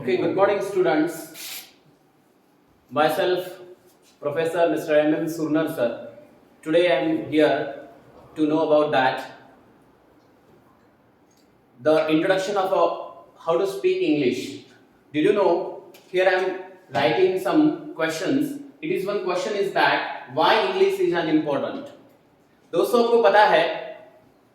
Okay, good morning, students. Myself, Professor Mr. M. Surnar, sir. Today I am here to know about the introduction of how to speak English. Did you know? Here I am writing some questions. It is one question is that why English is unimportant. दोस्तों आपको पता है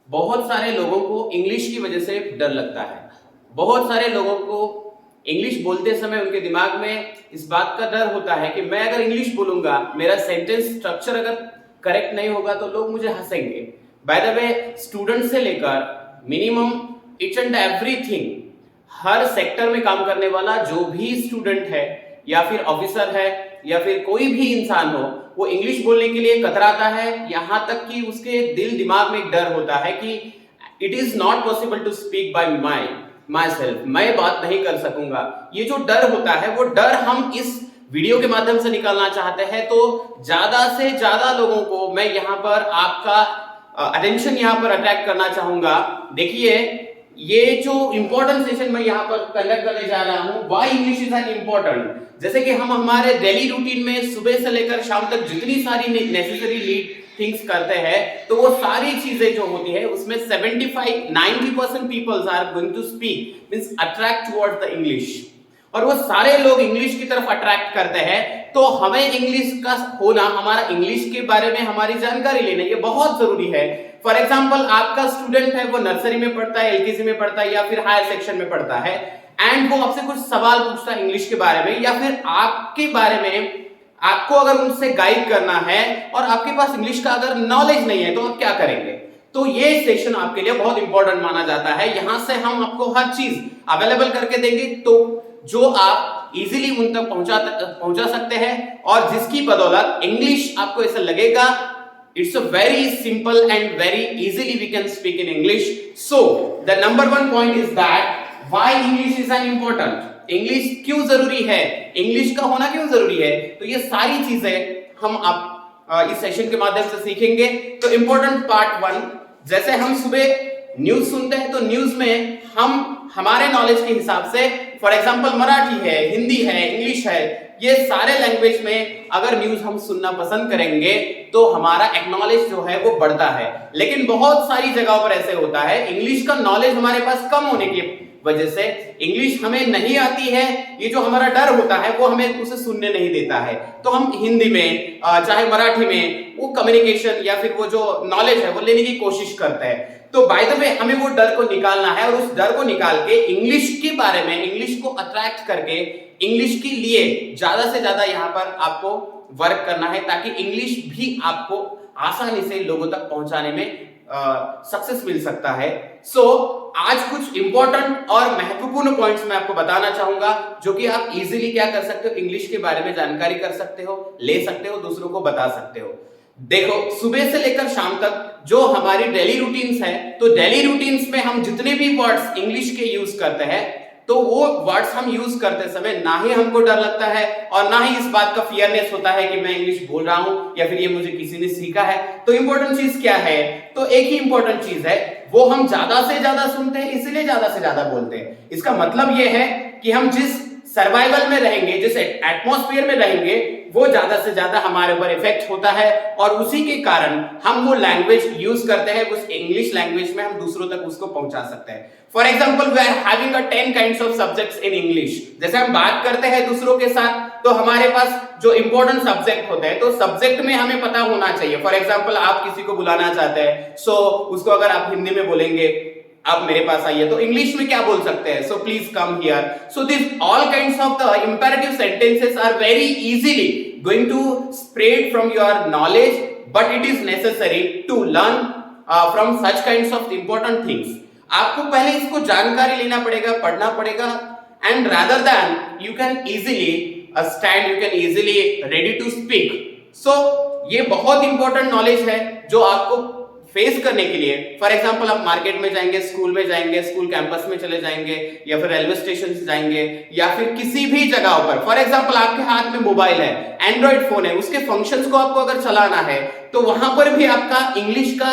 बहुत सारे लोगों को English की वजह से डर लगता है. बहुत सारे लोगों को इंग्लिश बोलते समय उनके दिमाग में इस बात का डर होता है कि मैं अगर इंग्लिश बोलूंगा, मेरा सेंटेंस स्ट्रक्चर अगर करेक्ट नहीं होगा तो लोग मुझे हंसेंगे. बाय द वे, स्टूडेंट से लेकर minimum each and everything, her sector में काम करने वाला जो भी स्टूडेंट है या फिर ऑफिसर है या फिर कोई भी इंसान हो, वो इंग्लिश बोलने के लिए कतराता है. यहां तक कि उसके दिल दिमाग में एक डर होता है कि it is not possible to speak by myself, मैं बात नहीं कर सकूंगा. ये जो डर होता है वो डर हम इस वीडियो के माध्यम से निकालना चाहते हैं. तो ज्यादा से ज्यादा लोगों को मैं यहाँ पर आपका अटेंशन यहाँ पर अट्रैक्ट करना चाहूंगा. देखिए, ये जो इंपॉर्टेंट सेशन मैं यहाँ पर कंडक्ट करने जा रहा हूँ, why English is an important. जैसे कि हम हमारे डेली रूटीन में सुबह से लेकर शाम तक जितनी सारी नेसेसरी लीड थिंग्स करते हैं, तो वो सारी चीजें जो होती है उसमें 75-90% peoples are going to speak means attract towards the English. और वो सारे लोग इंग्लिश की तरफ अट्रैक्ट करते हैं. तो हमें इंग्लिश का होना, हमारा इंग्लिश के बारे में हमारी जानकारी लेना ये बहुत जरूरी है. फॉर एग्जाम्पल, आपका स्टूडेंट है, वो नर्सरी में पढ़ता है, एलकेजी में पढ़ता है या फिर हायर सेक्शन में पढ़ता है, एंड वो आपसे कुछ सवाल पूछता है इंग्लिश के बारे में या फिर आपके बारे में. आपको अगर उनसे गाइड करना है और आपके पास इंग्लिश का अगर नॉलेज नहीं है तो आप क्या करेंगे? तो ये सेशन आपके लिए बहुत इंपॉर्टेंट माना जाता है. यहां से हम आपको हर चीज अवेलेबल करके देंगे तो जो आप इजीली उन तक पहुंचा सकते हैं और जिसकी बदौलत इंग्लिश आपको ऐसा लगेगा it's a very simple and very easily we can speak in English. So the number one point is that why English is an important. English क्यों जरूरी है, इंग्लिश का होना क्यों जरूरी है, तो ये सारी चीजें हम आप इस सेशन के माध्यम से सीखेंगे. तो इंपॉर्टेंट पार्ट 1, जैसे हम सुबह न्यूज सुनते हैं तो न्यूज में हम हमारे नॉलेज के हिसाब से, फॉर एग्जांपल मराठी है, हिंदी है, इंग्लिश है, ये सारे लैंग्वेज में अगर न्यूज हम सुनना पसंद करेंगे तो हमारा एक्नॉलेज जो है वो बढ़ता है. लेकिन बहुत सारी जगहों पर ऐसे होता है इंग्लिश का नॉलेज हमारे पास कम होने की वजह से इंग्लिश हमें नहीं आती है, ये जो हमारा डर होता है वो हमें उसे सुनने नहीं देता है. तो हम हिंदी में चाहे मराठी में वो कम्युनिकेशन या फिर वो जो नॉलेज है वो लेने की कोशिश करते हैं. तो बाय द वे, हमें वो डर को निकालना है और उस डर को निकाल के इंग्लिश के बारे में, इंग्लिश को अट्रैक्ट करके इंग्लिश के लिए ज्यादा से ज्यादा यहाँ पर आपको वर्क करना है ताकि इंग्लिश भी आपको आसानी से लोगों तक पहुंचाने में सक्सेस मिल सकता है. सो आज कुछ इंपॉर्टेंट और महत्वपूर्ण पॉइंट्स मैं आपको बताना चाहूंगा जो कि आप इजीली क्या कर सकते हो, इंग्लिश के बारे में जानकारी कर सकते हो, ले सकते हो, दूसरों को बता सकते हो. देखो, सुबह से लेकर शाम तक जो हमारी डेली रूटीन्स है, तो डेली रूटीन्स में हम जितने भी वर्ड्स इंग्लिश के यूज करते हैं तो वो वर्ड्स हम यूज करते समय ना ही हमको डर लगता है और ना ही इस बात का फियरनेस होता है कि मैं इंग्लिश बोल रहा हूं या फिर ये मुझे किसी ने सीखा है. तो इंपॉर्टेंट चीज क्या है? तो एक ही इंपॉर्टेंट चीज है, वो हम ज्यादा से ज्यादा सुनते हैं इसलिए ज्यादा से ज्यादा बोलते हैं. इसका मतलब ये है कि हम जिस सर्वाइवल में रहेंगे, जिस एटमॉस्फेयर में रहेंगे, वो ज्यादा से ज्यादा हमारे ऊपर इफेक्ट होता है और उसी के कारण हम वो लैंग्वेज यूज करते हैं, उस इंग्लिश लैंग्वेज में हम दूसरों तक उसको पहुंचा सकते हैं. For example, we are having 10 kinds of subjects in English. जैसे हम बात करते हैं दूसरों के साथ तो हमारे पास जो इंपॉर्टेंट सब्जेक्ट होते हैं, तो सब्जेक्ट में हमें पता होना चाहिए. फॉर एग्जाम्पल, आप किसी को बुलाना चाहते हैं, सो उसको अगर आप हिंदी में बोलेंगे आप मेरे पास आइए, तो इंग्लिश में क्या बोल सकते हैं? So please come here. So this all kinds of the imperative sentences are very easily going to spread from your knowledge, but it is necessary to learn from such kinds of important things. आपको पहले इसको जानकारी लेना पड़ेगा, पढ़ना पड़ेगा, and rather than you can easily stand, you can easily ready to speak. So ये बहुत important knowledge है जो आपको फेस करने के लिए, फॉर एग्जाम्पल आप मार्केट में जाएंगे, स्कूल में जाएंगे, स्कूल कैंपस में चले जाएंगे या फिर रेलवे स्टेशन से जाएंगे या फिर किसी भी जगह पर. फॉर एग्जाम्पल, आपके हाथ में मोबाइल है, एंड्रॉइड फोन है, उसके फंक्शंस को आपको अगर चलाना है तो वहां पर भी आपका इंग्लिश का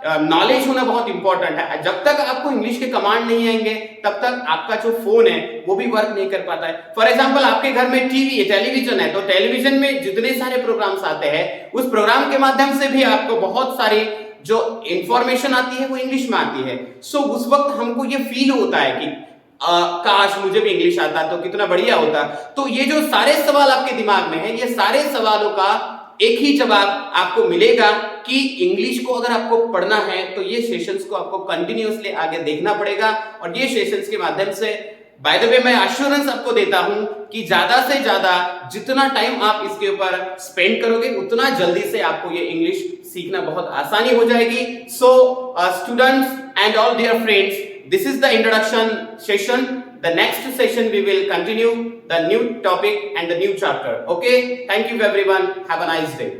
नॉलेज होना बहुत इंपॉर्टेंट है। जब तक आपको इंग्लिश के कमांड नहीं आएंगे तब तक आपका जो फोन है वो भी वर्क नहीं कर पाता है। फॉर एग्जांपल आपके घर में टीवी है, टेलीविजन है, तो टेलीविजन में जितने सारे प्रोग्राम्स आते हैं उस प्रोग्राम के माध्यम से भी आपको बहुत सारी जो इंफॉर्मेशन आती है वो इंग्लिश में आती है। सो उस वक्त हमको ये फील होता है कि काश मुझे भी इंग्लिश आता तो कितना बढ़िया होता। तो ये जो सारे सवाल आपके दिमाग में है, ये सारे सवालों का एक ही जवाब आपको मिलेगा कि इंग्लिश को अगर आपको पढ़ना है तो ये सेशंस को आपको कंटिन्यूअसली आगे देखना पड़ेगा। और ये सेशंस के माध्यम से बाय द वे मैं एश्योरेंस आपको देता हूं कि ज्यादा से ज्यादा जितना टाइम आप इसके ऊपर स्पेंड करोगे उतना जल्दी से आपको ये इंग्लिश सीखना बहुत आसानी हो जाएगी। So students and all dear friends, this is the introduction session. The next session we will continue the new topic and the new chapter. Okay, thank you everyone, have a nice day.